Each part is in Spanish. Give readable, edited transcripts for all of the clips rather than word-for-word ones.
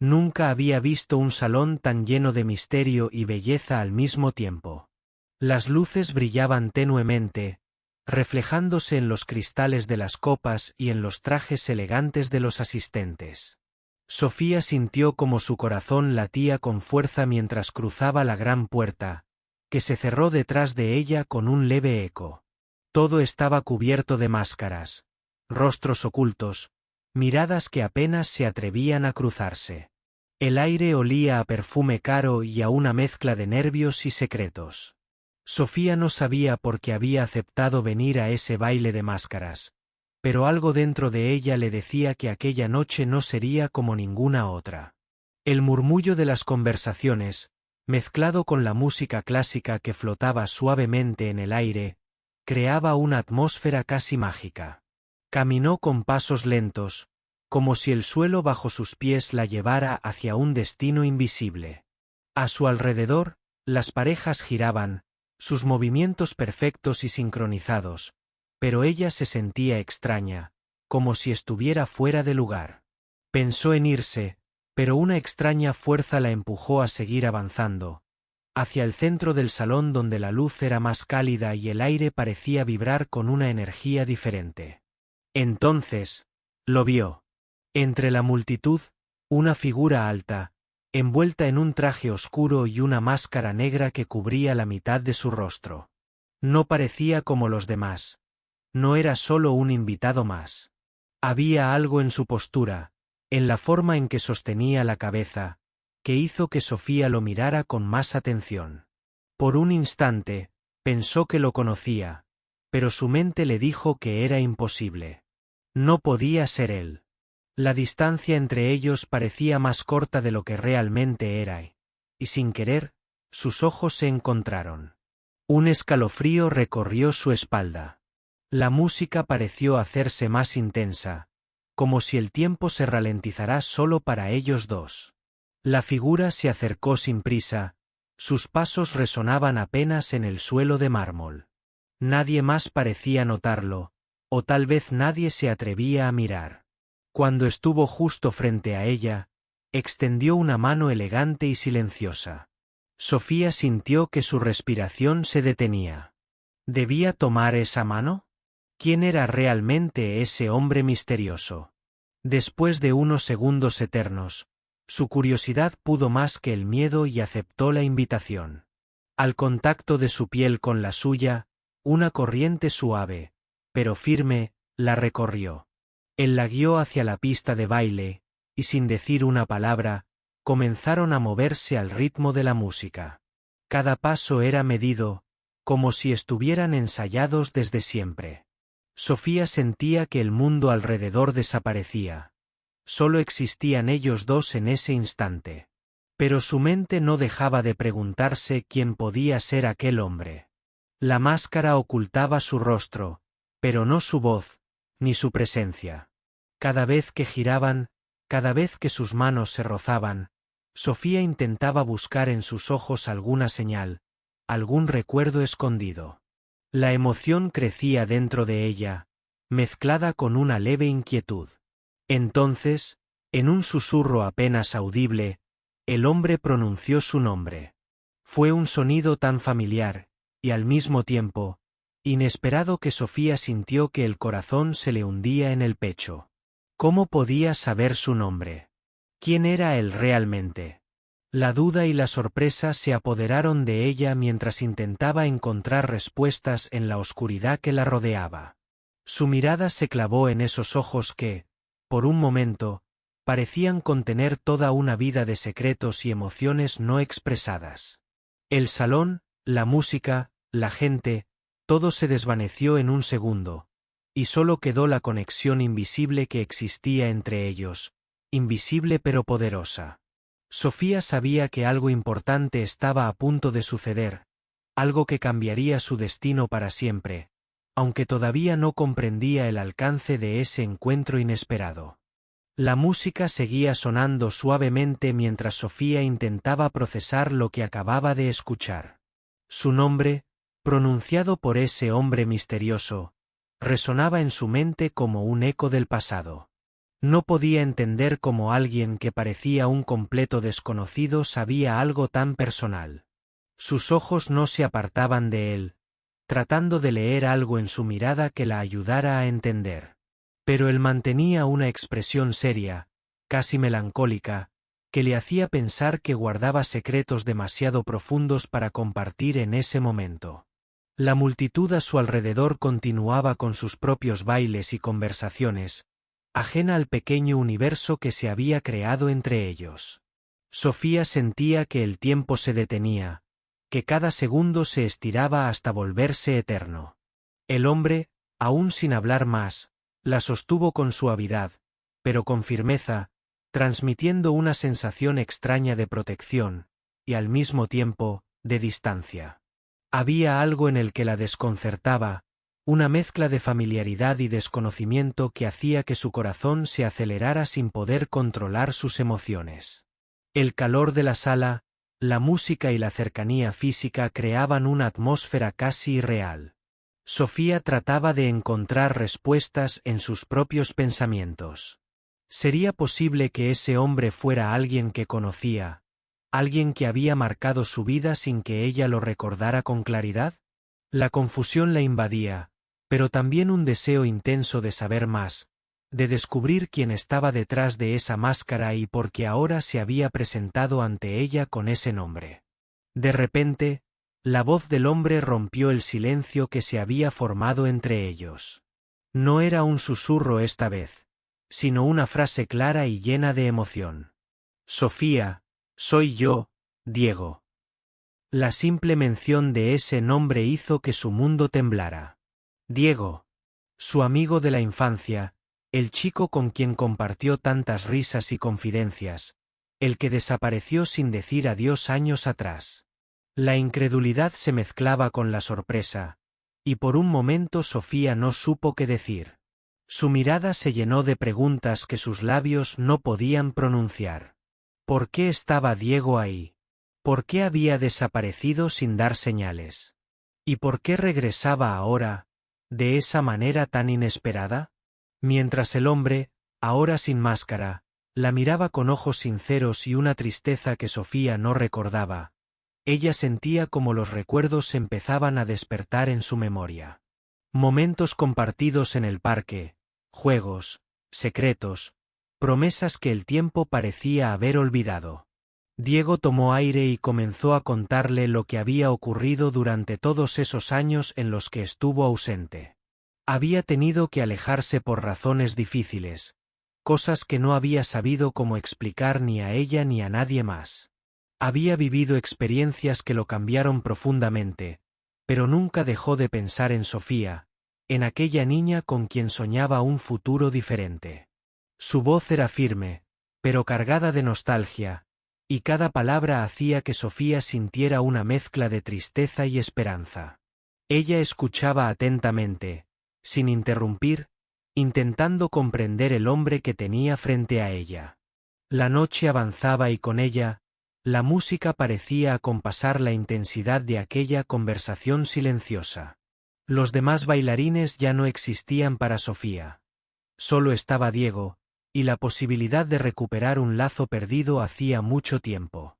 Nunca había visto un salón tan lleno de misterio y belleza al mismo tiempo. Las luces brillaban tenuemente, reflejándose en los cristales de las copas y en los trajes elegantes de los asistentes. Sofía sintió como su corazón latía con fuerza mientras cruzaba la gran puerta, que se cerró detrás de ella con un leve eco. Todo estaba cubierto de máscaras, rostros ocultos, miradas que apenas se atrevían a cruzarse. El aire olía a perfume caro y a una mezcla de nervios y secretos. Sofía no sabía por qué había aceptado venir a ese baile de máscaras, pero algo dentro de ella le decía que aquella noche no sería como ninguna otra. El murmullo de las conversaciones, mezclado con la música clásica que flotaba suavemente en el aire, creaba una atmósfera casi mágica. Caminó con pasos lentos, como si el suelo bajo sus pies la llevara hacia un destino invisible. A su alrededor, las parejas giraban, sus movimientos perfectos y sincronizados, pero ella se sentía extraña, como si estuviera fuera de lugar. Pensó en irse, pero una extraña fuerza la empujó a seguir avanzando, hacia el centro del salón donde la luz era más cálida y el aire parecía vibrar con una energía diferente. Entonces, lo vio. Entre la multitud, una figura alta, envuelta en un traje oscuro y una máscara negra que cubría la mitad de su rostro. No parecía como los demás. No era solo un invitado más. Había algo en su postura, en la forma en que sostenía la cabeza, que hizo que Sofía lo mirara con más atención. Por un instante, pensó que lo conocía, pero su mente le dijo que era imposible. No podía ser él. La distancia entre ellos parecía más corta de lo que realmente era y sin querer, sus ojos se encontraron. Un escalofrío recorrió su espalda. La música pareció hacerse más intensa, como si el tiempo se ralentizara solo para ellos dos. La figura se acercó sin prisa, sus pasos resonaban apenas en el suelo de mármol. Nadie más parecía notarlo, o tal vez nadie se atrevía a mirar. Cuando estuvo justo frente a ella, extendió una mano elegante y silenciosa. Sofía sintió que su respiración se detenía. ¿Debía tomar esa mano? ¿Quién era realmente ese hombre misterioso? Después de unos segundos eternos, su curiosidad pudo más que el miedo y aceptó la invitación. Al contacto de su piel con la suya, una corriente suave, pero firme, la recorrió. Él la guió hacia la pista de baile, y sin decir una palabra, comenzaron a moverse al ritmo de la música. Cada paso era medido, como si estuvieran ensayados desde siempre. Sofía sentía que el mundo alrededor desaparecía. Solo existían ellos dos en ese instante. Pero su mente no dejaba de preguntarse quién podía ser aquel hombre. La máscara ocultaba su rostro, pero no su voz, ni su presencia. Cada vez que giraban, cada vez que sus manos se rozaban, Sofía intentaba buscar en sus ojos alguna señal, algún recuerdo escondido. La emoción crecía dentro de ella, mezclada con una leve inquietud. Entonces, en un susurro apenas audible, el hombre pronunció su nombre. Fue un sonido tan familiar, y al mismo tiempo, inesperado que Sofía sintió que el corazón se le hundía en el pecho. ¿Cómo podía saber su nombre? ¿Quién era él realmente? La duda y la sorpresa se apoderaron de ella mientras intentaba encontrar respuestas en la oscuridad que la rodeaba. Su mirada se clavó en esos ojos que, por un momento, parecían contener toda una vida de secretos y emociones no expresadas. El salón, la música, la gente, todo se desvaneció en un segundo, y solo quedó la conexión invisible que existía entre ellos, invisible pero poderosa. Sofía sabía que algo importante estaba a punto de suceder, algo que cambiaría su destino para siempre, aunque todavía no comprendía el alcance de ese encuentro inesperado. La música seguía sonando suavemente mientras Sofía intentaba procesar lo que acababa de escuchar. Su nombre, pronunciado por ese hombre misterioso, resonaba en su mente como un eco del pasado. No podía entender cómo alguien que parecía un completo desconocido sabía algo tan personal. Sus ojos no se apartaban de él, tratando de leer algo en su mirada que la ayudara a entender. Pero él mantenía una expresión seria, casi melancólica, que le hacía pensar que guardaba secretos demasiado profundos para compartir en ese momento. La multitud a su alrededor continuaba con sus propios bailes y conversaciones, ajena al pequeño universo que se había creado entre ellos. Sofía sentía que el tiempo se detenía, que cada segundo se estiraba hasta volverse eterno. El hombre, aún sin hablar más, la sostuvo con suavidad, pero con firmeza, transmitiendo una sensación extraña de protección, y al mismo tiempo, de distancia. Había algo en el que la desconcertaba, una mezcla de familiaridad y desconocimiento que hacía que su corazón se acelerara sin poder controlar sus emociones. El calor de la sala, la música y la cercanía física creaban una atmósfera casi irreal. Sofía trataba de encontrar respuestas en sus propios pensamientos. ¿Sería posible que ese hombre fuera alguien que conocía, alguien que había marcado su vida sin que ella lo recordara con claridad? La confusión la invadía, pero también un deseo intenso de saber más, de descubrir quién estaba detrás de esa máscara y por qué ahora se había presentado ante ella con ese nombre. De repente, la voz del hombre rompió el silencio que se había formado entre ellos. No era un susurro esta vez, sino una frase clara y llena de emoción. Sofía, soy yo, Diego. La simple mención de ese nombre hizo que su mundo temblara. Diego, su amigo de la infancia, el chico con quien compartió tantas risas y confidencias, el que desapareció sin decir adiós años atrás. La incredulidad se mezclaba con la sorpresa, y por un momento Sofía no supo qué decir. Su mirada se llenó de preguntas que sus labios no podían pronunciar. ¿Por qué estaba Diego ahí? ¿Por qué había desaparecido sin dar señales? ¿Y por qué regresaba ahora, de esa manera tan inesperada? Mientras el hombre, ahora sin máscara, la miraba con ojos sinceros y una tristeza que Sofía no recordaba, ella sentía como los recuerdos empezaban a despertar en su memoria. Momentos compartidos en el parque, juegos, secretos, promesas que el tiempo parecía haber olvidado. Diego tomó aire y comenzó a contarle lo que había ocurrido durante todos esos años en los que estuvo ausente. Había tenido que alejarse por razones difíciles, cosas que no había sabido cómo explicar ni a ella ni a nadie más. Había vivido experiencias que lo cambiaron profundamente, pero nunca dejó de pensar en Sofía, en aquella niña con quien soñaba un futuro diferente. Su voz era firme, pero cargada de nostalgia, y cada palabra hacía que Sofía sintiera una mezcla de tristeza y esperanza. Ella escuchaba atentamente, sin interrumpir, intentando comprender el hombre que tenía frente a ella. La noche avanzaba y con ella, la música parecía acompasar la intensidad de aquella conversación silenciosa. Los demás bailarines ya no existían para Sofía. Solo estaba Diego, y la posibilidad de recuperar un lazo perdido hacía mucho tiempo.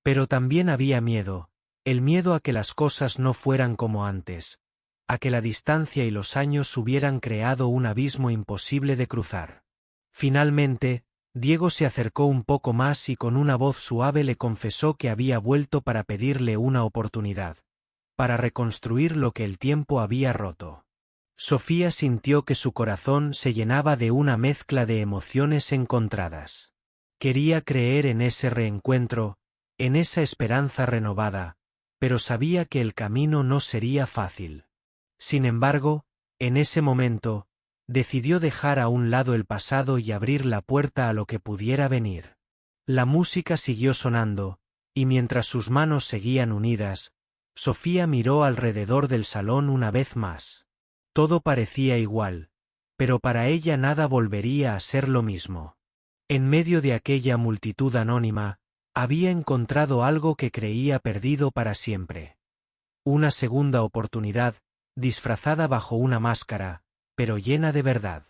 Pero también había miedo, el miedo a que las cosas no fueran como antes, a que la distancia y los años hubieran creado un abismo imposible de cruzar. Finalmente, Diego se acercó un poco más y con una voz suave le confesó que había vuelto para pedirle una oportunidad, para reconstruir lo que el tiempo había roto. Sofía sintió que su corazón se llenaba de una mezcla de emociones encontradas. Quería creer en ese reencuentro, en esa esperanza renovada, pero sabía que el camino no sería fácil. Sin embargo, en ese momento, decidió dejar a un lado el pasado y abrir la puerta a lo que pudiera venir. La música siguió sonando, y mientras sus manos seguían unidas, Sofía miró alrededor del salón una vez más. Todo parecía igual, pero para ella nada volvería a ser lo mismo. En medio de aquella multitud anónima, había encontrado algo que creía perdido para siempre. Una segunda oportunidad, disfrazada bajo una máscara, pero llena de verdad.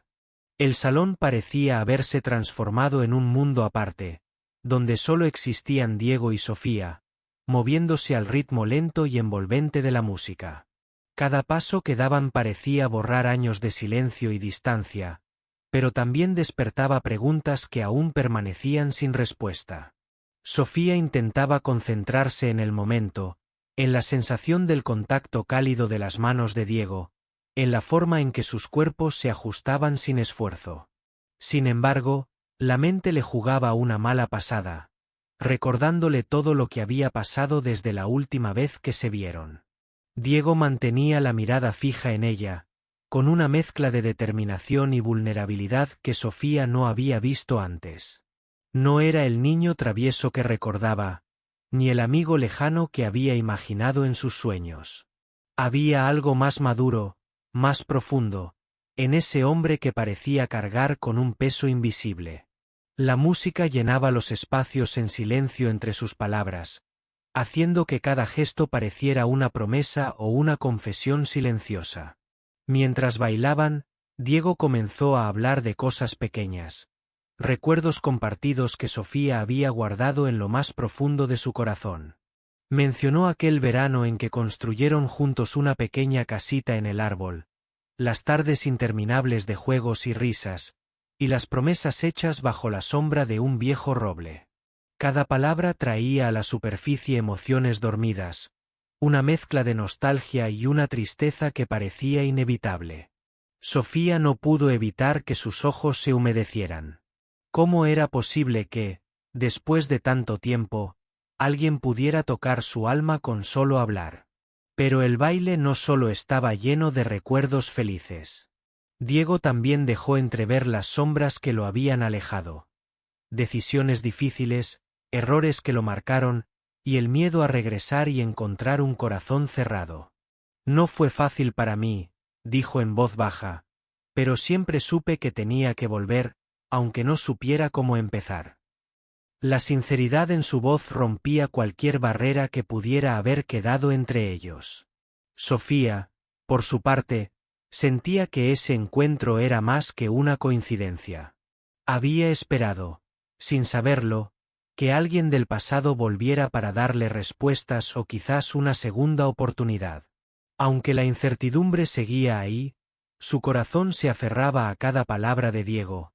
El salón parecía haberse transformado en un mundo aparte, donde solo existían Diego y Sofía, moviéndose al ritmo lento y envolvente de la música. Cada paso que daban parecía borrar años de silencio y distancia, pero también despertaba preguntas que aún permanecían sin respuesta. Sofía intentaba concentrarse en el momento, en la sensación del contacto cálido de las manos de Diego, en la forma en que sus cuerpos se ajustaban sin esfuerzo. Sin embargo, la mente le jugaba una mala pasada, recordándole todo lo que había pasado desde la última vez que se vieron. Diego mantenía la mirada fija en ella, con una mezcla de determinación y vulnerabilidad que Sofía no había visto antes. No era el niño travieso que recordaba, ni el amigo lejano que había imaginado en sus sueños. Había algo más maduro, más profundo, en ese hombre que parecía cargar con un peso invisible. La música llenaba los espacios en silencio entre sus palabras, haciendo que cada gesto pareciera una promesa o una confesión silenciosa. Mientras bailaban, Diego comenzó a hablar de cosas pequeñas, recuerdos compartidos que Sofía había guardado en lo más profundo de su corazón. Mencionó aquel verano en que construyeron juntos una pequeña casita en el árbol, las tardes interminables de juegos y risas, y las promesas hechas bajo la sombra de un viejo roble. Cada palabra traía a la superficie emociones dormidas, una mezcla de nostalgia y una tristeza que parecía inevitable. Sofía no pudo evitar que sus ojos se humedecieran. ¿Cómo era posible que, después de tanto tiempo, alguien pudiera tocar su alma con solo hablar? Pero el baile no solo estaba lleno de recuerdos felices. Diego también dejó entrever las sombras que lo habían alejado. Decisiones difíciles, errores que lo marcaron, y el miedo a regresar y encontrar un corazón cerrado. No fue fácil para mí, dijo en voz baja, pero siempre supe que tenía que volver, aunque no supiera cómo empezar. La sinceridad en su voz rompía cualquier barrera que pudiera haber quedado entre ellos. Sofía, por su parte, sentía que ese encuentro era más que una coincidencia. Había esperado, sin saberlo, que alguien del pasado volviera para darle respuestas o quizás una segunda oportunidad. Aunque la incertidumbre seguía ahí, su corazón se aferraba a cada palabra de Diego,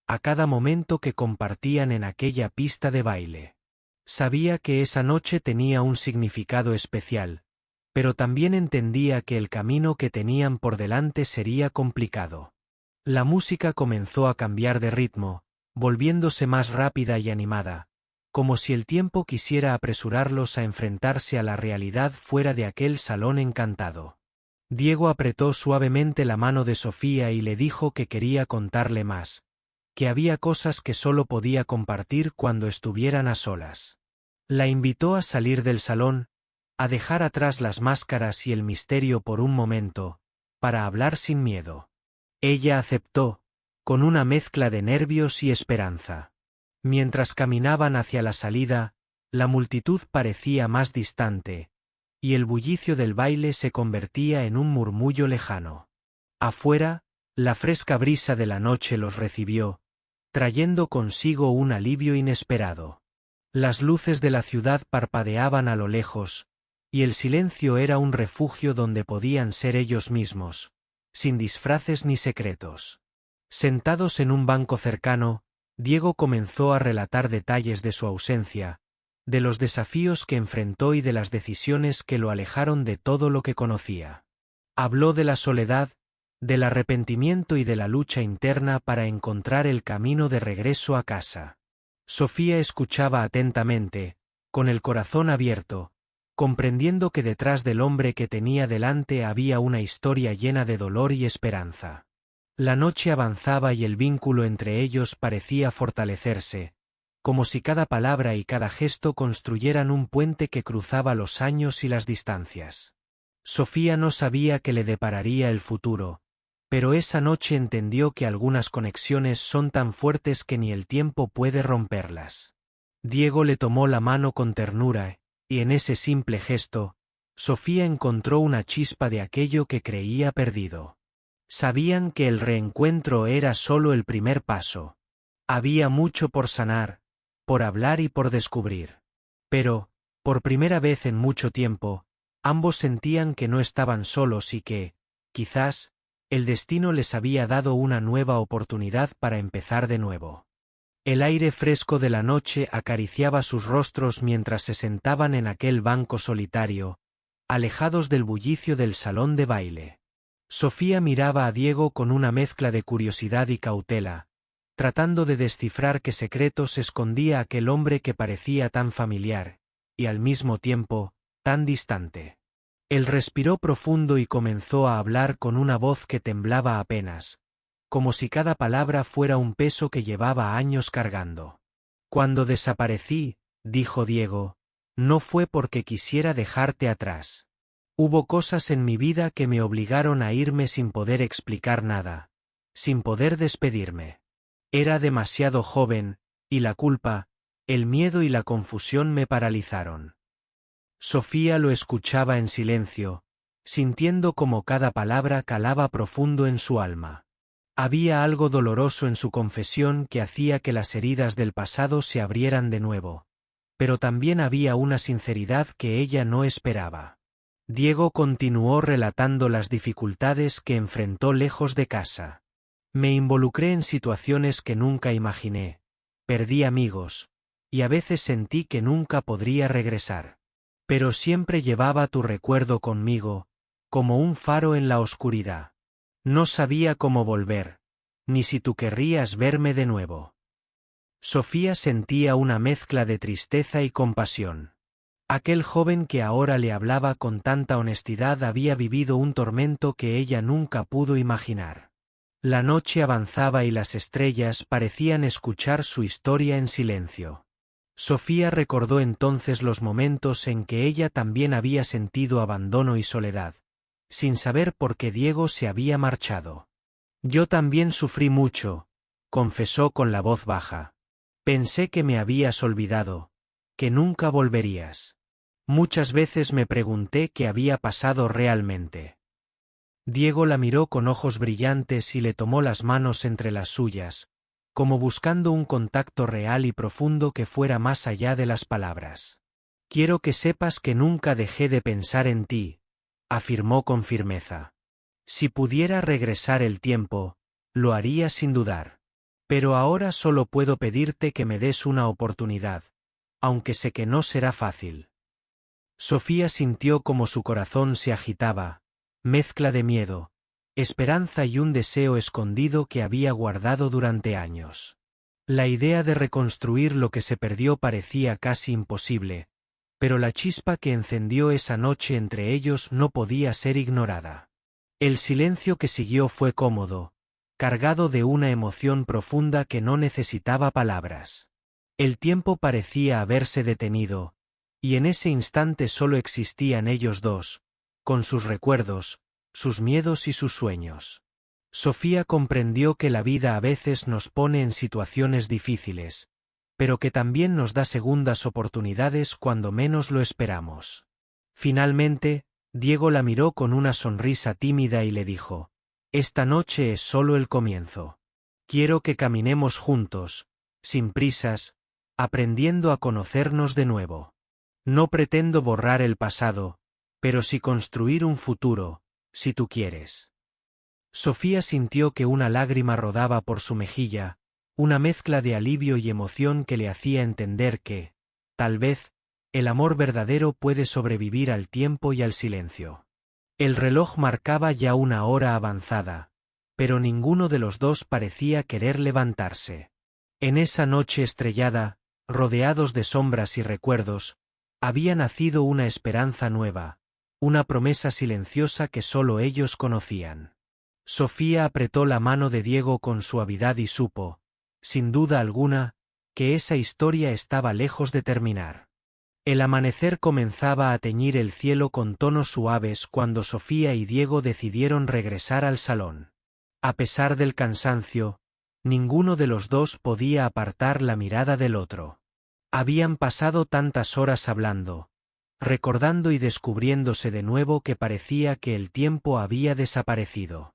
a cada momento que compartían en aquella pista de baile. Sabía que esa noche tenía un significado especial, pero también entendía que el camino que tenían por delante sería complicado. La música comenzó a cambiar de ritmo, volviéndose más rápida y animada, como si el tiempo quisiera apresurarlos a enfrentarse a la realidad fuera de aquel salón encantado. Diego apretó suavemente la mano de Sofía y le dijo que quería contarle más, que había cosas que solo podía compartir cuando estuvieran a solas. La invitó a salir del salón, a dejar atrás las máscaras y el misterio por un momento, para hablar sin miedo. Ella aceptó, con una mezcla de nervios y esperanza. Mientras caminaban hacia la salida, la multitud parecía más distante, y el bullicio del baile se convertía en un murmullo lejano. Afuera, la fresca brisa de la noche los recibió, trayendo consigo un alivio inesperado. Las luces de la ciudad parpadeaban a lo lejos, y el silencio era un refugio donde podían ser ellos mismos, sin disfraces ni secretos. Sentados en un banco cercano, Diego comenzó a relatar detalles de su ausencia, de los desafíos que enfrentó y de las decisiones que lo alejaron de todo lo que conocía. Habló de la soledad, del arrepentimiento y de la lucha interna para encontrar el camino de regreso a casa. Sofía escuchaba atentamente, con el corazón abierto, comprendiendo que detrás del hombre que tenía delante había una historia llena de dolor y esperanza. La noche avanzaba y el vínculo entre ellos parecía fortalecerse, como si cada palabra y cada gesto construyeran un puente que cruzaba los años y las distancias. Sofía no sabía qué le depararía el futuro, pero esa noche entendió que algunas conexiones son tan fuertes que ni el tiempo puede romperlas. Diego le tomó la mano con ternura, y en ese simple gesto, Sofía encontró una chispa de aquello que creía perdido. Sabían que el reencuentro era solo el primer paso. Había mucho por sanar, por hablar y por descubrir. Pero, por primera vez en mucho tiempo, ambos sentían que no estaban solos y que, quizás, el destino les había dado una nueva oportunidad para empezar de nuevo. El aire fresco de la noche acariciaba sus rostros mientras se sentaban en aquel banco solitario, alejados del bullicio del salón de baile. Sofía miraba a Diego con una mezcla de curiosidad y cautela, tratando de descifrar qué secretos escondía aquel hombre que parecía tan familiar, y al mismo tiempo, tan distante. Él respiró profundo y comenzó a hablar con una voz que temblaba apenas, como si cada palabra fuera un peso que llevaba años cargando. Cuando desaparecí, dijo Diego, no fue porque quisiera dejarte atrás. Hubo cosas en mi vida que me obligaron a irme sin poder explicar nada, sin poder despedirme. Era demasiado joven, y la culpa, el miedo y la confusión me paralizaron. Sofía lo escuchaba en silencio, sintiendo como cada palabra calaba profundo en su alma. Había algo doloroso en su confesión que hacía que las heridas del pasado se abrieran de nuevo, pero también había una sinceridad que ella no esperaba. Diego continuó relatando las dificultades que enfrentó lejos de casa. Me involucré en situaciones que nunca imaginé, perdí amigos, y a veces sentí que nunca podría regresar. Pero siempre llevaba tu recuerdo conmigo, como un faro en la oscuridad. No sabía cómo volver, ni si tú querrías verme de nuevo. Sofía sentía una mezcla de tristeza y compasión. Aquel joven que ahora le hablaba con tanta honestidad había vivido un tormento que ella nunca pudo imaginar. La noche avanzaba y las estrellas parecían escuchar su historia en silencio. Sofía recordó entonces los momentos en que ella también había sentido abandono y soledad, sin saber por qué Diego se había marchado. Yo también sufrí mucho, confesó con la voz baja. Pensé que me habías olvidado, que nunca volverías. Muchas veces me pregunté qué había pasado realmente. Diego la miró con ojos brillantes y le tomó las manos entre las suyas, como buscando un contacto real y profundo que fuera más allá de las palabras. Quiero que sepas que nunca dejé de pensar en ti, afirmó con firmeza. Si pudiera regresar el tiempo, lo haría sin dudar. Pero ahora solo puedo pedirte que me des una oportunidad, aunque sé que no será fácil. Sofía sintió como su corazón se agitaba, mezcla de miedo, esperanza y un deseo escondido que había guardado durante años. La idea de reconstruir lo que se perdió parecía casi imposible, pero la chispa que encendió esa noche entre ellos no podía ser ignorada. El silencio que siguió fue cómodo, cargado de una emoción profunda que no necesitaba palabras. El tiempo parecía haberse detenido, y en ese instante solo existían ellos dos, con sus recuerdos, sus miedos y sus sueños. Sofía comprendió que la vida a veces nos pone en situaciones difíciles, pero que también nos da segundas oportunidades cuando menos lo esperamos. Finalmente, Diego la miró con una sonrisa tímida y le dijo: «Esta noche es solo el comienzo. Quiero que caminemos juntos, sin prisas, aprendiendo a conocernos de nuevo. No pretendo borrar el pasado, pero sí construir un futuro, si tú quieres». Sofía sintió que una lágrima rodaba por su mejilla, una mezcla de alivio y emoción que le hacía entender que, tal vez, el amor verdadero puede sobrevivir al tiempo y al silencio. El reloj marcaba ya una hora avanzada, pero ninguno de los dos parecía querer levantarse. En esa noche estrellada, rodeados de sombras y recuerdos, había nacido una esperanza nueva, una promesa silenciosa que solo ellos conocían. Sofía apretó la mano de Diego con suavidad y supo, sin duda alguna, que esa historia estaba lejos de terminar. El amanecer comenzaba a teñir el cielo con tonos suaves cuando Sofía y Diego decidieron regresar al salón. A pesar del cansancio, ninguno de los dos podía apartar la mirada del otro. Habían pasado tantas horas hablando, recordando y descubriéndose de nuevo que parecía que el tiempo había desaparecido.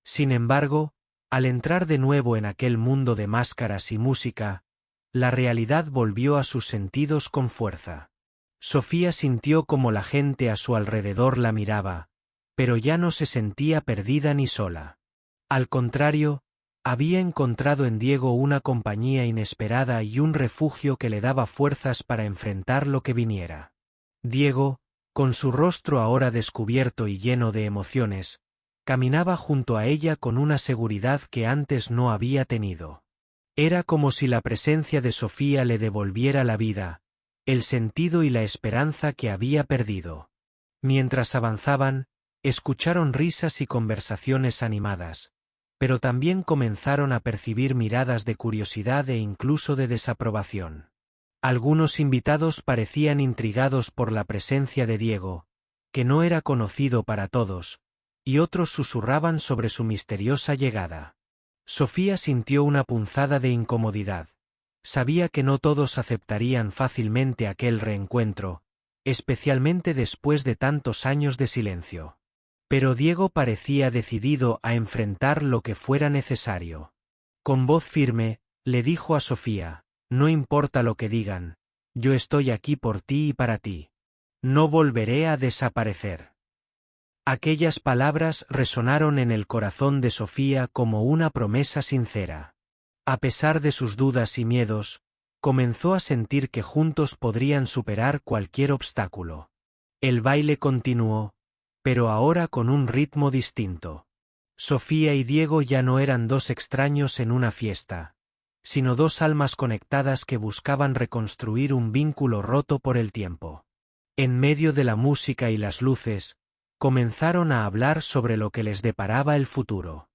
Sin embargo, al entrar de nuevo en aquel mundo de máscaras y música, la realidad volvió a sus sentidos con fuerza. Sofía sintió como la gente a su alrededor la miraba, pero ya no se sentía perdida ni sola. Al contrario, había encontrado en Diego una compañía inesperada y un refugio que le daba fuerzas para enfrentar lo que viniera. Diego, con su rostro ahora descubierto y lleno de emociones, caminaba junto a ella con una seguridad que antes no había tenido. Era como si la presencia de Sofía le devolviera la vida, el sentido y la esperanza que había perdido. Mientras avanzaban, escucharon risas y conversaciones animadas, pero también comenzaron a percibir miradas de curiosidad e incluso de desaprobación. Algunos invitados parecían intrigados por la presencia de Diego, que no era conocido para todos, y otros susurraban sobre su misteriosa llegada. Sofía sintió una punzada de incomodidad. Sabía que no todos aceptarían fácilmente aquel reencuentro, especialmente después de tantos años de silencio. Pero Diego parecía decidido a enfrentar lo que fuera necesario. Con voz firme, le dijo a Sofía: «No importa lo que digan, yo estoy aquí por ti y para ti. No volveré a desaparecer». Aquellas palabras resonaron en el corazón de Sofía como una promesa sincera. A pesar de sus dudas y miedos, comenzó a sentir que juntos podrían superar cualquier obstáculo. El baile continuó, pero ahora con un ritmo distinto. Sofía y Diego ya no eran dos extraños en una fiesta, sino dos almas conectadas que buscaban reconstruir un vínculo roto por el tiempo. En medio de la música y las luces, comenzaron a hablar sobre lo que les deparaba el futuro.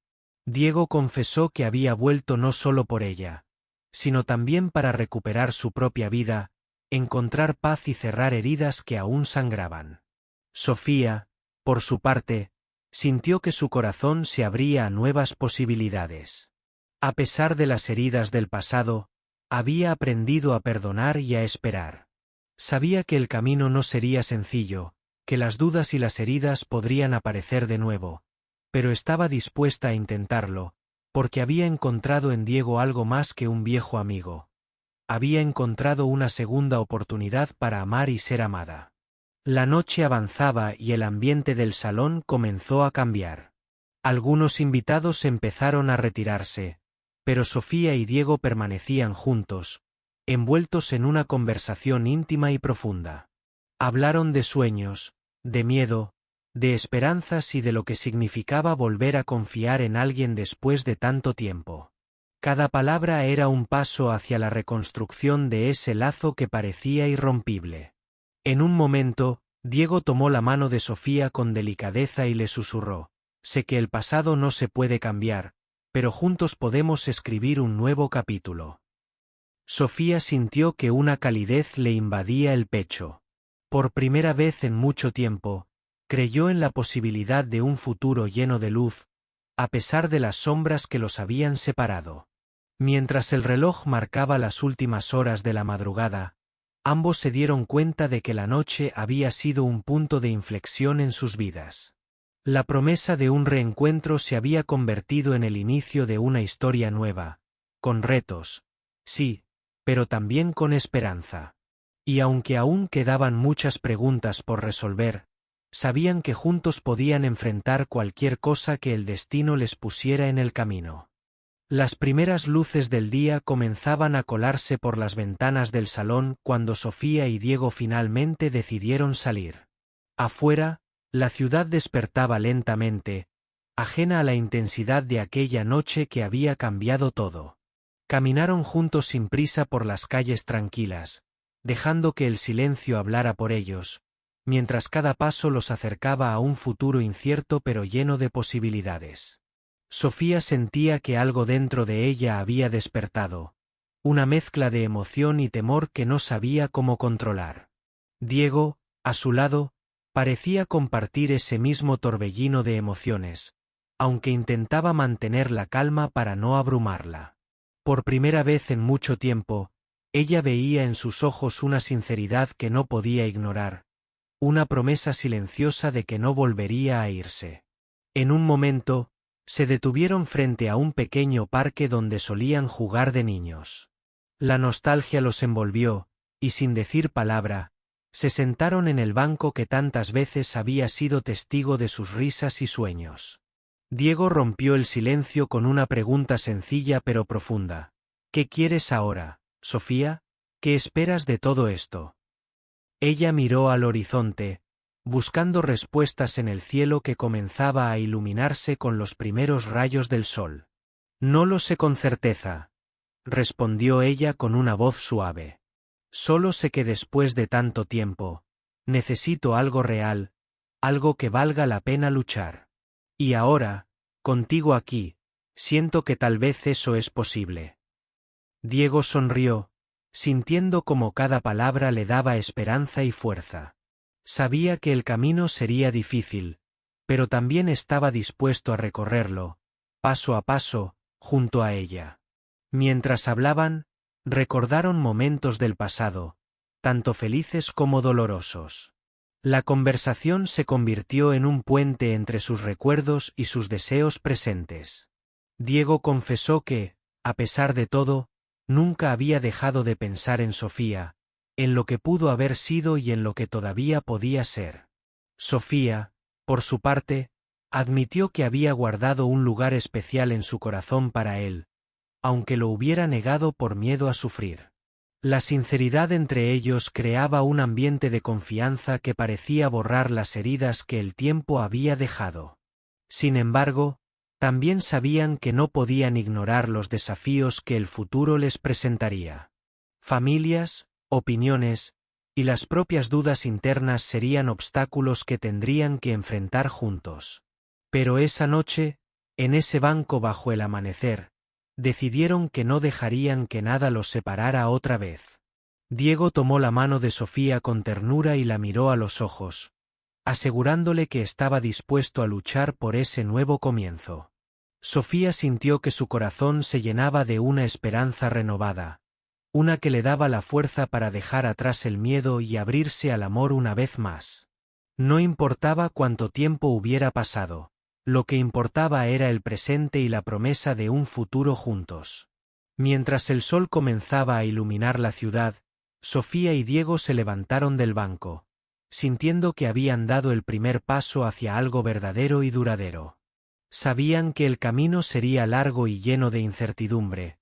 Diego confesó que había vuelto no solo por ella, sino también para recuperar su propia vida, encontrar paz y cerrar heridas que aún sangraban. Sofía, por su parte, sintió que su corazón se abría a nuevas posibilidades. A pesar de las heridas del pasado, había aprendido a perdonar y a esperar. Sabía que el camino no sería sencillo, que las dudas y las heridas podrían aparecer de nuevo, pero estaba dispuesta a intentarlo, porque había encontrado en Diego algo más que un viejo amigo. Había encontrado una segunda oportunidad para amar y ser amada. La noche avanzaba y el ambiente del salón comenzó a cambiar. Algunos invitados empezaron a retirarse, pero Sofía y Diego permanecían juntos, envueltos en una conversación íntima y profunda. Hablaron de sueños, de miedo, de esperanzas y de lo que significaba volver a confiar en alguien después de tanto tiempo. Cada palabra era un paso hacia la reconstrucción de ese lazo que parecía irrompible. En un momento, Diego tomó la mano de Sofía con delicadeza y le susurró: «Sé que el pasado no se puede cambiar, pero juntos podemos escribir un nuevo capítulo». Sofía sintió que una calidez le invadía el pecho. Por primera vez en mucho tiempo, creyó en la posibilidad de un futuro lleno de luz, a pesar de las sombras que los habían separado. Mientras el reloj marcaba las últimas horas de la madrugada, ambos se dieron cuenta de que la noche había sido un punto de inflexión en sus vidas. La promesa de un reencuentro se había convertido en el inicio de una historia nueva, con retos, sí, pero también con esperanza. Y aunque aún quedaban muchas preguntas por resolver, sabían que juntos podían enfrentar cualquier cosa que el destino les pusiera en el camino. Las primeras luces del día comenzaban a colarse por las ventanas del salón cuando Sofía y Diego finalmente decidieron salir. Afuera, la ciudad despertaba lentamente, ajena a la intensidad de aquella noche que había cambiado todo. Caminaron juntos sin prisa por las calles tranquilas, dejando que el silencio hablara por ellos, mientras cada paso los acercaba a un futuro incierto pero lleno de posibilidades. Sofía sentía que algo dentro de ella había despertado, una mezcla de emoción y temor que no sabía cómo controlar. Diego, a su lado, parecía compartir ese mismo torbellino de emociones, aunque intentaba mantener la calma para no abrumarla. Por primera vez en mucho tiempo, ella veía en sus ojos una sinceridad que no podía ignorar, una promesa silenciosa de que no volvería a irse. En un momento, Se detuvieron frente a un pequeño parque donde solían jugar de niños. La nostalgia los envolvió, y sin decir palabra, se sentaron en el banco que tantas veces había sido testigo de sus risas y sueños. Diego rompió el silencio con una pregunta sencilla pero profunda. ¿Qué quieres ahora, Sofía? ¿Qué esperas de todo esto? Ella miró al horizonte, buscando respuestas en el cielo que comenzaba a iluminarse con los primeros rayos del sol. No lo sé con certeza, respondió ella con una voz suave. Solo sé que después de tanto tiempo, necesito algo real, algo que valga la pena luchar. Y ahora, contigo aquí, siento que tal vez eso es posible. Diego sonrió, sintiendo como cada palabra le daba esperanza y fuerza. Sabía que el camino sería difícil, pero también estaba dispuesto a recorrerlo, paso a paso, junto a ella. Mientras hablaban, recordaron momentos del pasado, tanto felices como dolorosos. La conversación se convirtió en un puente entre sus recuerdos y sus deseos presentes. Diego confesó que, a pesar de todo, nunca había dejado de pensar en Sofía, en lo que pudo haber sido y en lo que todavía podía ser. Sofía, por su parte, admitió que había guardado un lugar especial en su corazón para él, aunque lo hubiera negado por miedo a sufrir. La sinceridad entre ellos creaba un ambiente de confianza que parecía borrar las heridas que el tiempo había dejado. Sin embargo, también sabían que no podían ignorar los desafíos que el futuro les presentaría. Familias, opiniones, y las propias dudas internas serían obstáculos que tendrían que enfrentar juntos. Pero esa noche, en ese banco bajo el amanecer, decidieron que no dejarían que nada los separara otra vez. Diego tomó la mano de Sofía con ternura y la miró a los ojos, asegurándole que estaba dispuesto a luchar por ese nuevo comienzo. Sofía sintió que su corazón se llenaba de una esperanza renovada, una que le daba la fuerza para dejar atrás el miedo y abrirse al amor una vez más. No importaba cuánto tiempo hubiera pasado, lo que importaba era el presente y la promesa de un futuro juntos. Mientras el sol comenzaba a iluminar la ciudad, Sofía y Diego se levantaron del banco, sintiendo que habían dado el primer paso hacia algo verdadero y duradero. Sabían que el camino sería largo y lleno de incertidumbre,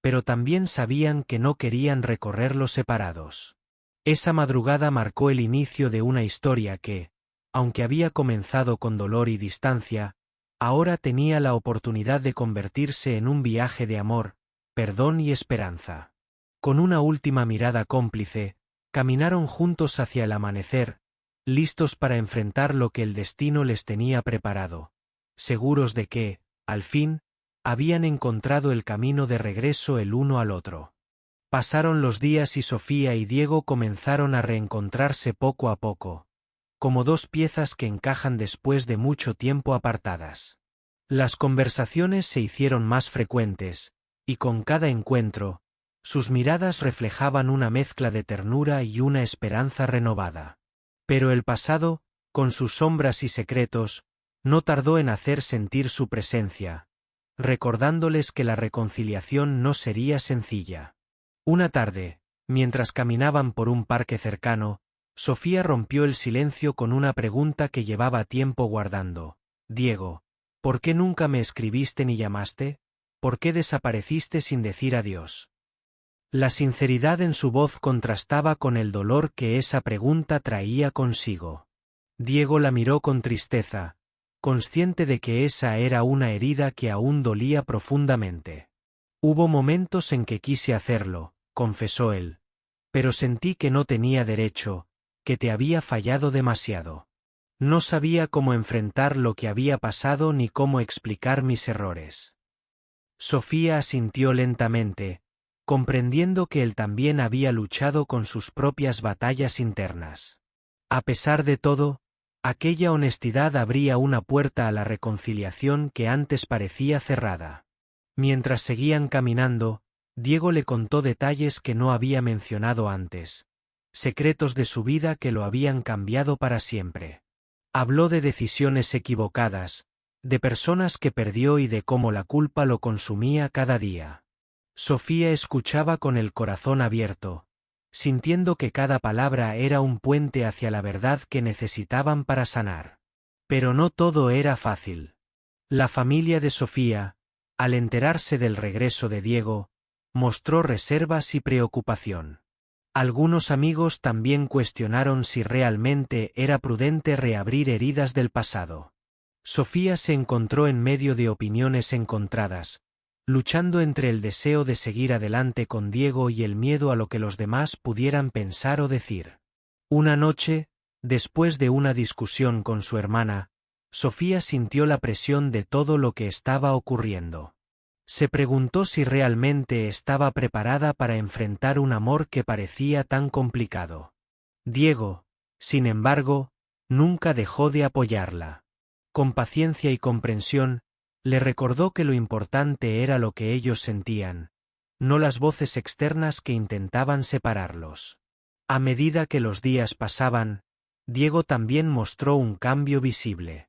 pero también sabían que no querían recorrerlo separados. Esa madrugada marcó el inicio de una historia que, aunque había comenzado con dolor y distancia, ahora tenía la oportunidad de convertirse en un viaje de amor, perdón y esperanza. Con una última mirada cómplice, caminaron juntos hacia el amanecer, listos para enfrentar lo que el destino les tenía preparado, seguros de que, al fin, habían encontrado el camino de regreso el uno al otro. Pasaron los días y Sofía y Diego comenzaron a reencontrarse poco a poco, como dos piezas que encajan después de mucho tiempo apartadas. Las conversaciones se hicieron más frecuentes, y con cada encuentro, sus miradas reflejaban una mezcla de ternura y una esperanza renovada. Pero el pasado, con sus sombras y secretos, no tardó en hacer sentir su presencia, recordándoles que la reconciliación no sería sencilla. Una tarde, mientras caminaban por un parque cercano, Sofía rompió el silencio con una pregunta que llevaba tiempo guardando. Diego, ¿por qué nunca me escribiste ni llamaste? ¿Por qué desapareciste sin decir adiós? La sinceridad en su voz contrastaba con el dolor que esa pregunta traía consigo. Diego la miró con tristeza, consciente de que esa era una herida que aún dolía profundamente. Hubo momentos en que quise hacerlo, confesó él, pero sentí que no tenía derecho, que te había fallado demasiado. No sabía cómo enfrentar lo que había pasado ni cómo explicar mis errores. Sofía asintió lentamente, comprendiendo que él también había luchado con sus propias batallas internas. A pesar de todo, aquella honestidad abría una puerta a la reconciliación que antes parecía cerrada. Mientras seguían caminando, Diego le contó detalles que no había mencionado antes, secretos de su vida que lo habían cambiado para siempre. Habló de decisiones equivocadas, de personas que perdió y de cómo la culpa lo consumía cada día. Sofía escuchaba con el corazón abierto, sintiendo que cada palabra era un puente hacia la verdad que necesitaban para sanar. Pero no todo era fácil. La familia de Sofía, al enterarse del regreso de Diego, mostró reservas y preocupación. Algunos amigos también cuestionaron si realmente era prudente reabrir heridas del pasado. Sofía se encontró en medio de opiniones encontradas, luchando entre el deseo de seguir adelante con Diego y el miedo a lo que los demás pudieran pensar o decir. Una noche, después de una discusión con su hermana, Sofía sintió la presión de todo lo que estaba ocurriendo. Se preguntó si realmente estaba preparada para enfrentar un amor que parecía tan complicado. Diego, sin embargo, nunca dejó de apoyarla. Con paciencia y comprensión, le recordó que lo importante era lo que ellos sentían, no las voces externas que intentaban separarlos. A medida que los días pasaban, Diego también mostró un cambio visible.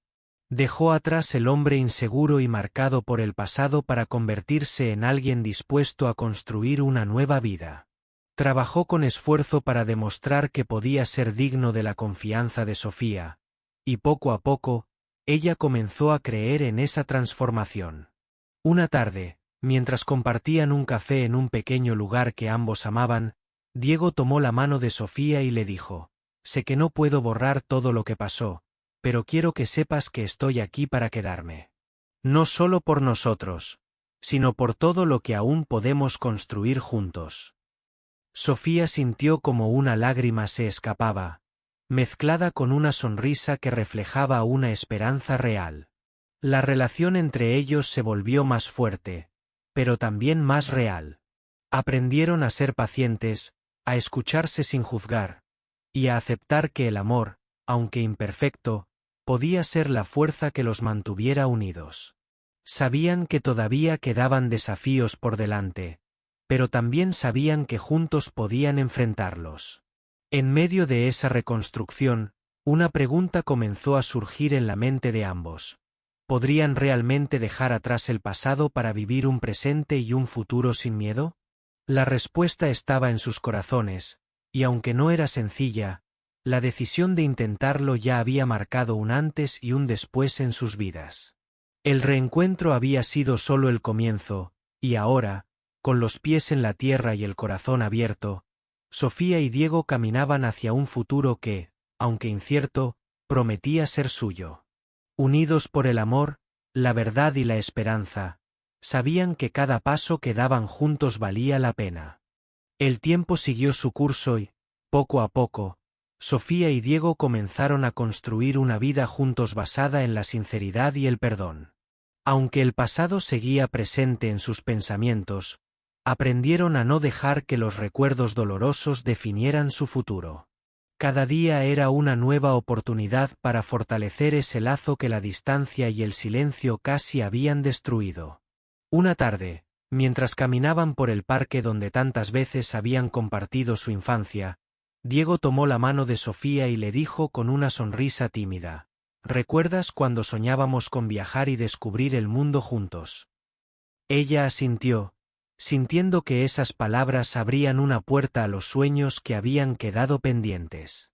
Dejó atrás el hombre inseguro y marcado por el pasado para convertirse en alguien dispuesto a construir una nueva vida. Trabajó con esfuerzo para demostrar que podía ser digno de la confianza de Sofía, y poco a poco, ella comenzó a creer en esa transformación. Una tarde, mientras compartían un café en un pequeño lugar que ambos amaban, Diego tomó la mano de Sofía y le dijo: «Sé que no puedo borrar todo lo que pasó, pero quiero que sepas que estoy aquí para quedarme. No solo por nosotros, sino por todo lo que aún podemos construir juntos». Sofía sintió como una lágrima se escapaba, mezclada con una sonrisa que reflejaba una esperanza real. La relación entre ellos se volvió más fuerte, pero también más real. Aprendieron a ser pacientes, a escucharse sin juzgar, y a aceptar que el amor, aunque imperfecto, podía ser la fuerza que los mantuviera unidos. Sabían que todavía quedaban desafíos por delante, pero también sabían que juntos podían enfrentarlos. En medio de esa reconstrucción, una pregunta comenzó a surgir en la mente de ambos. ¿Podrían realmente dejar atrás el pasado para vivir un presente y un futuro sin miedo? La respuesta estaba en sus corazones, y aunque no era sencilla, la decisión de intentarlo ya había marcado un antes y un después en sus vidas. El reencuentro había sido solo el comienzo, y ahora, con los pies en la tierra y el corazón abierto, Sofía y Diego caminaban hacia un futuro que, aunque incierto, prometía ser suyo. Unidos por el amor, la verdad y la esperanza, sabían que cada paso que daban juntos valía la pena. El tiempo siguió su curso y, poco a poco, Sofía y Diego comenzaron a construir una vida juntos basada en la sinceridad y el perdón. Aunque el pasado seguía presente en sus pensamientos, aprendieron a no dejar que los recuerdos dolorosos definieran su futuro. Cada día era una nueva oportunidad para fortalecer ese lazo que la distancia y el silencio casi habían destruido. Una tarde, mientras caminaban por el parque donde tantas veces habían compartido su infancia, Diego tomó la mano de Sofía y le dijo con una sonrisa tímida: «¿Recuerdas cuando soñábamos con viajar y descubrir el mundo juntos?» Ella asintió, sintiendo que esas palabras abrían una puerta a los sueños que habían quedado pendientes.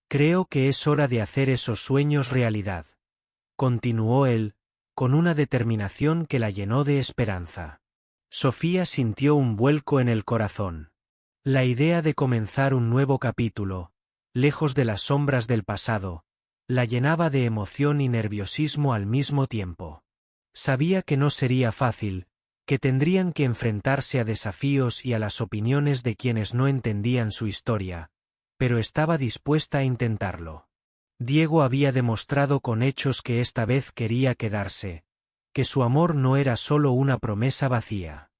«Creo que es hora de hacer esos sueños realidad», continuó él, con una determinación que la llenó de esperanza. Sofía sintió un vuelco en el corazón. La idea de comenzar un nuevo capítulo, lejos de las sombras del pasado, la llenaba de emoción y nerviosismo al mismo tiempo. Sabía que no sería fácil, que tendrían que enfrentarse a desafíos y a las opiniones de quienes no entendían su historia, pero estaba dispuesta a intentarlo. Diego había demostrado con hechos que esta vez quería quedarse, que su amor no era solo una promesa vacía.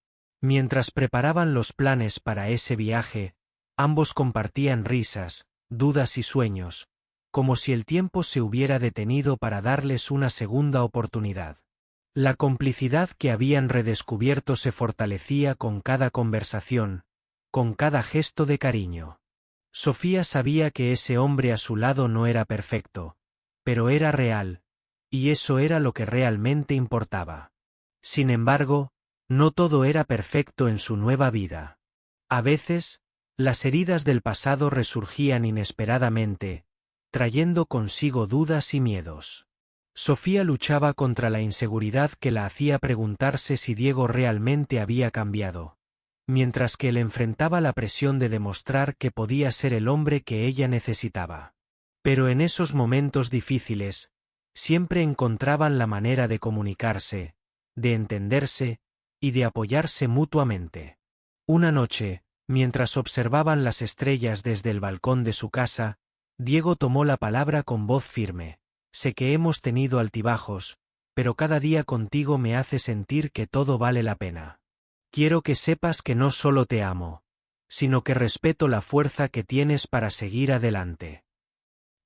Mientras preparaban los planes para ese viaje, ambos compartían risas, dudas y sueños, como si el tiempo se hubiera detenido para darles una segunda oportunidad. La complicidad que habían redescubierto se fortalecía con cada conversación, con cada gesto de cariño. Sofía sabía que ese hombre a su lado no era perfecto, pero era real, y eso era lo que realmente importaba. Sin embargo, no todo era perfecto en su nueva vida. A veces, las heridas del pasado resurgían inesperadamente, trayendo consigo dudas y miedos. Sofía luchaba contra la inseguridad que la hacía preguntarse si Diego realmente había cambiado, mientras que él enfrentaba la presión de demostrar que podía ser el hombre que ella necesitaba. Pero en esos momentos difíciles, siempre encontraban la manera de comunicarse, de entenderse y de apoyarse mutuamente. Una noche, mientras observaban las estrellas desde el balcón de su casa, Diego tomó la palabra con voz firme. Sé que hemos tenido altibajos, pero cada día contigo me hace sentir que todo vale la pena. Quiero que sepas que no solo te amo, sino que respeto la fuerza que tienes para seguir adelante.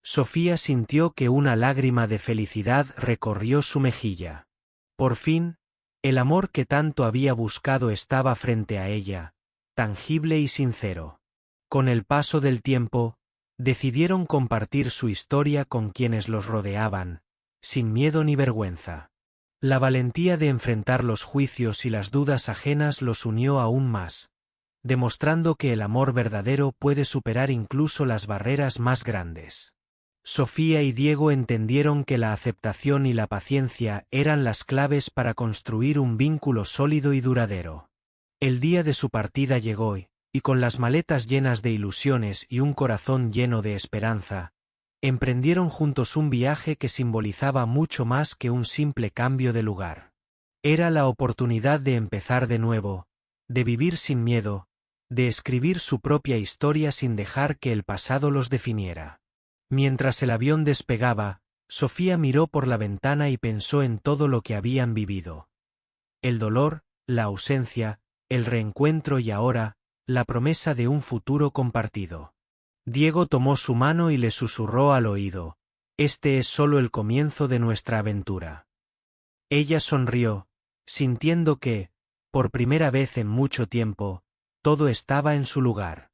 Sofía sintió que una lágrima de felicidad recorrió su mejilla. Por fin, el amor que tanto había buscado estaba frente a ella, tangible y sincero. Con el paso del tiempo, decidieron compartir su historia con quienes los rodeaban, sin miedo ni vergüenza. La valentía de enfrentar los juicios y las dudas ajenas los unió aún más, demostrando que el amor verdadero puede superar incluso las barreras más grandes. Sofía y Diego entendieron que la aceptación y la paciencia eran las claves para construir un vínculo sólido y duradero. El día de su partida llegó y con las maletas llenas de ilusiones y un corazón lleno de esperanza, emprendieron juntos un viaje que simbolizaba mucho más que un simple cambio de lugar. Era la oportunidad de empezar de nuevo, de vivir sin miedo, de escribir su propia historia sin dejar que el pasado los definiera. Mientras el avión despegaba, Sofía miró por la ventana y pensó en todo lo que habían vivido. El dolor, la ausencia, el reencuentro y ahora, la promesa de un futuro compartido. Diego tomó su mano y le susurró al oído: «Este es solo el comienzo de nuestra aventura». Ella sonrió, sintiendo que, por primera vez en mucho tiempo, todo estaba en su lugar.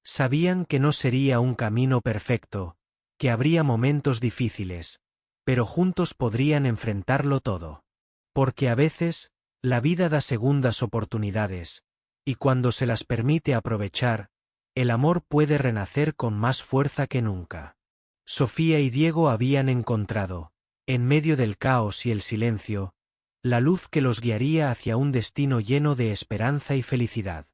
Sabían que no sería un camino perfecto, que habría momentos difíciles, pero juntos podrían enfrentarlo todo. Porque a veces, la vida da segundas oportunidades, y cuando se las permite aprovechar, el amor puede renacer con más fuerza que nunca. Sofía y Diego habían encontrado, en medio del caos y el silencio, la luz que los guiaría hacia un destino lleno de esperanza y felicidad.